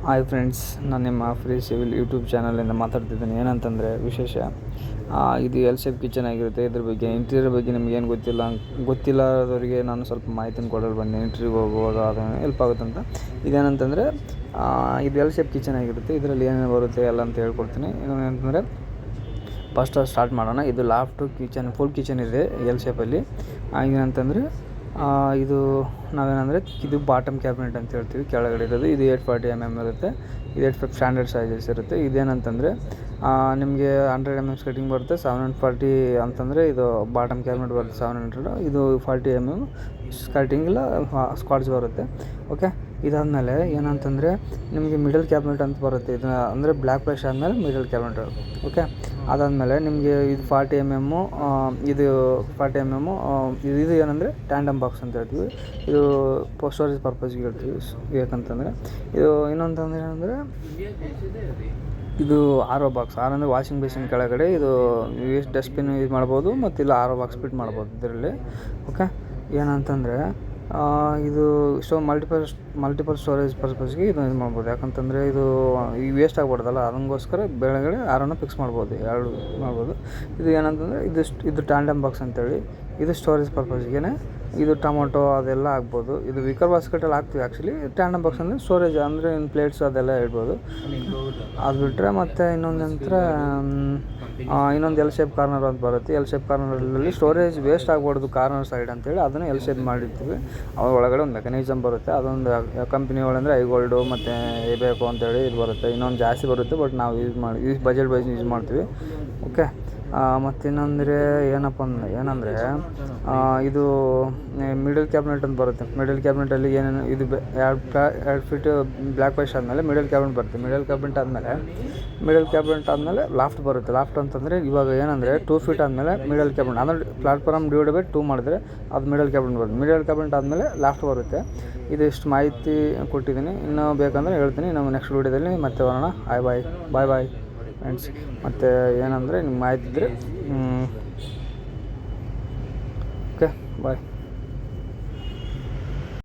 Hi friends, ನಾನು ನಿಮ್ಮ free civil YouTube ಚಾನಲಿಂದ ಮಾತಾಡ್ತಿದ್ದೀನಿ. ಏನಂತಂದರೆ ವಿಶೇಷ ಇದು ಎಲ್ ಶೇಪ್ ಕಿಚನ್ ಆಗಿರುತ್ತೆ. ಇದ್ರ ಬಗ್ಗೆ ಇಂಟೀರಿಯರ್ ಬಗ್ಗೆ ನಿಮ್ಗೆ ಏನು ಗೊತ್ತಿಲ್ಲದವರಿಗೆ ನಾನು ಸ್ವಲ್ಪ ಮಾಹಿತಿನ ಕೊಡಲು ಬಂದೆ. ಇಂಟರ್ವ್ಯೂಗೆ ಹೋಗುವಾಗ ಅದು ಹೆಲ್ಪ್ ಆಗುತ್ತಂತ. ಇದೇನಂತಂದರೆ ಇದು ಎಲ್ ಶೇಪ್ ಕಿಚನ್ ಆಗಿರುತ್ತೆ. ಇದರಲ್ಲಿ ಏನೇನು ಬರುತ್ತೆ ಎಲ್ಲ ಅಂತ ಹೇಳ್ಕೊಡ್ತೀನಿ. ಏನಂತಂದರೆ ಫಸ್ಟ್ ಸ್ಟಾರ್ಟ್ ಮಾಡೋಣ. ಇದು ಲಾಫ್ಟು ಕಿಚನ್, ಫುಲ್ ಕಿಚನ್ ಇದೆ ಎಲ್ ಶೇಪಲ್ಲಿ. ಏನಂತಂದರೆ ಇದು ನಾವೇನಂದರೆ ಇದು ಬಾಟಮ್ ಕ್ಯಾಬಿನೆಟ್ ಅಂತ ಹೇಳ್ತೀವಿ. ಕೆಳಗಡೆ ಇರೋದು ಇದು 840 mm ಇರುತ್ತೆ. ಇದು 850 ಸ್ಟ್ಯಾಂಡರ್ಡ್ ಸೈಜಸ್ ಇರುತ್ತೆ. ಇದೇನಂತಂದರೆ ನಿಮಗೆ 100 mm ಕಟಿಂಗ್ ಬರುತ್ತೆ. 740 ಅಂತಂದರೆ ಇದು ಬಾಟಮ್ ಕ್ಯಾಬಿನೆಟ್ ಬರುತ್ತೆ 700. ಇದು 40 mm ಸ್ಕರ್ಟಿಂಗ್ ಇಲ್ಲ ಸ್ಕ್ವಾಡ್ಸ್ ಬರುತ್ತೆ. ಓಕೆ, ಇದಾದಮೇಲೆ ಏನಂತಂದರೆ ನಿಮಗೆ ಮಿಡಲ್ ಕ್ಯಾಬಿನೆಟ್ ಅಂತ ಬರುತ್ತೆ. ಇದು ಅಂದರೆ ಬ್ಲ್ಯಾಕ್ ಫ್ಲಾಶ್ ಆದಮೇಲೆ ಮಿಡಲ್ ಕ್ಯಾಬಿನೆಟ್. ಓಕೆ, ಅದಾದಮೇಲೆ ನಿಮಗೆ ಇದು 40 mm ಇದು 40 mm ಇದು ಏನಂದರೆ ಟ್ಯಾಂಡಮ್ ಬಾಕ್ಸ್ ಅಂತ ಹೇಳ್ತೀವಿ. ಇದು ಸ್ಟೋರೇಜ್ ಪರ್ಪಸ್ಗೆ ಹೇಳ್ತೀವಿ. ಯಾಕಂತಂದರೆ ಇದು ಇನ್ನೊಂದಂದರೆ ಏನಂದರೆ ಇದು RO ಬಾಕ್ಸ್. ಅಂದರೆ ವಾಷಿಂಗ್ ಬೇಸಿನ್ ಕೆಳಗಡೆ ಇದು ವೇಸ್ಟ್ ಡಸ್ಟ್ಬಿನ್ ಯೂಸ್ ಮಾಡ್ಬೋದು, ಮತ್ತು ಇಲ್ಲ RO ಬಾಕ್ಸ್ ಫಿಟ್ ಮಾಡ್ಬೋದು ಇದರಲ್ಲಿ. ಓಕೆ, ಏನಂತಂದರೆ ಇದು ಮಲ್ಟಿಪಲ್ ಸ್ಟೋರೇಜ್ ಪರ್ಪಸ್ಗೆ ಇದು ಮಾಡ್ಬೋದು. ಯಾಕಂತಂದರೆ ಇದು ಈ ವೇಸ್ಟ್ ಆಗ್ಬಾರ್ದಲ್ಲ, ಅದಕ್ಕೋಸ್ಕರ ಬೆಳಗಡೆ ROನ ಫಿಕ್ಸ್ ಮಾಡ್ಬೋದು, ಎರಡು ಮಾಡ್ಬೋದು. ಇದು ಏನಂತಂದರೆ ಇದು ಟ್ಯಾಂಡಮ್ ಬಾಕ್ಸ್ ಅಂತೇಳಿ. ಇದು ಸ್ಟೋರೇಜ್ ಪರ್ಪಸ್ಗೆ. ಇದು ಟೊಮೊಟೊ ಅದೆಲ್ಲ ಆಗ್ಬೋದು. ಇದು ವಿಕರ್ ಬಾಸ್ಕೆಟಲ್ಲಿ ಹಾಕ್ತೀವಿ ಆ್ಯಕ್ಚುಲಿ. ಟ್ಯಾಂಡಮ್ ಬಾಕ್ಸ್ ಅಂದರೆ ಸ್ಟೋರೇಜ್, ಅಂದರೆ ಇನ್ನು ಪ್ಲೇಟ್ಸ್ ಅದೆಲ್ಲ ಇಡ್ಬೋದು. ಅದು ಬಿಟ್ಟರೆ ಮತ್ತು ಇನ್ನೊಂದು ಎಲ್ ಶೇಪ್ ಕಾರ್ನರ್ ಅಂತ ಬರುತ್ತೆ. ಎಲ್ ಶೇಪ್ ಕಾರ್ನರಲ್ಲಿ ಸ್ಟೋರೇಜ್ ವೇಸ್ಟ್ ಆಗ್ಬಾರ್ದು ಕಾರ್ನರ್ ಸೈಡ್ ಅಂತೇಳಿ ಅದನ್ನು ಎಲ್ ಶೇಪ್ ಮಾಡಿರ್ತೀವಿ. ಅದ್ರ ಒಳಗಡೆ ಒಂದು ಮೆಕ್ಯಾನಿಸಮ್ ಬರುತ್ತೆ. ಅದೊಂದು ಕಂಪ್ನಿ ಒಳಂದರೆ ಐಗೋಲ್ಡು ಮತ್ತು ಬೇಕು ಅಂತೇಳಿ ಇದು ಬರುತ್ತೆ. ಇನ್ನೊಂದು ಜಾಸ್ತಿ ಬರುತ್ತೆ, ಬಟ್ ನಾವು ಯೂಸ್ ಬಜೆಟ್ ವೈಸ್ ಯೂಸ್ ಮಾಡ್ತೀವಿ. ಓಕೆ, ಮತ್ತು ಏನಂದರೆ ಏನಂದರೆ ಇದು ಮಿಡಲ್ ಕ್ಯಾಬಿನೆಟ್ ಅಂತ ಬರುತ್ತೆ. ಮಿಡಲ್ ಕ್ಯಾಬಿನೆಟಲ್ಲಿ ಏನೇನು ಇದು 2 ಫೀಟ್ ಬ್ಲ್ಯಾಕ್ ವಾಶ್ ಆದಮೇಲೆ ಮಿಡಲ್ ಕ್ಯಾಬಿನೆಟ್ ಬರುತ್ತೆ. ಮಿಡಲ್ ಕ್ಯಾಬಿನೆಟ್ ಆದಮೇಲೆ ಲಾಫ್ಟ್ ಬರುತ್ತೆ. ಲಾಫ್ಟ್ ಅಂತಂದರೆ ಇವಾಗ ಏನಂದರೆ 2 ಫೀಟ್ ಆದಮೇಲೆ ಮಿಡಲ್ ಕ್ಯಾಬಿನೆಟ್, ಅಂದರೆ ಪ್ಲಾಟ್ಫಾರ್ಮ್ ಡಿವೈಡ್ 2 ಮಾಡಿದ್ರೆ ಅದು ಮಿಡಲ್ ಕ್ಯಾಬಿನೆಟ್ ಬರುತ್ತೆ. ಮಿಡಲ್ ಕ್ಯಾಬಿನೆಟ್ ಆದಮೇಲೆ ಲಾಫ್ಟ್ ಬರುತ್ತೆ. ಇದಿಷ್ಟು ಮಾಹಿತಿ ಕೊಟ್ಟಿದ್ದೀನಿ. ಇನ್ನೂ ಬೇಕಂದರೆ ಹೇಳ್ತೀನಿ. ನಮ್ಮ ನೆಕ್ಸ್ಟ್ ವೀಡಿಯೋದಲ್ಲಿ ಮತ್ತೆ ಬರೋಣ. Bye friends. ಮತ್ತು ಏನಂದರೆ ನಿಮ್ಗೆ ಮಾಹಿತಿ ಇದ್ದರೆ ಓಕೆ, ಬಾಯ್.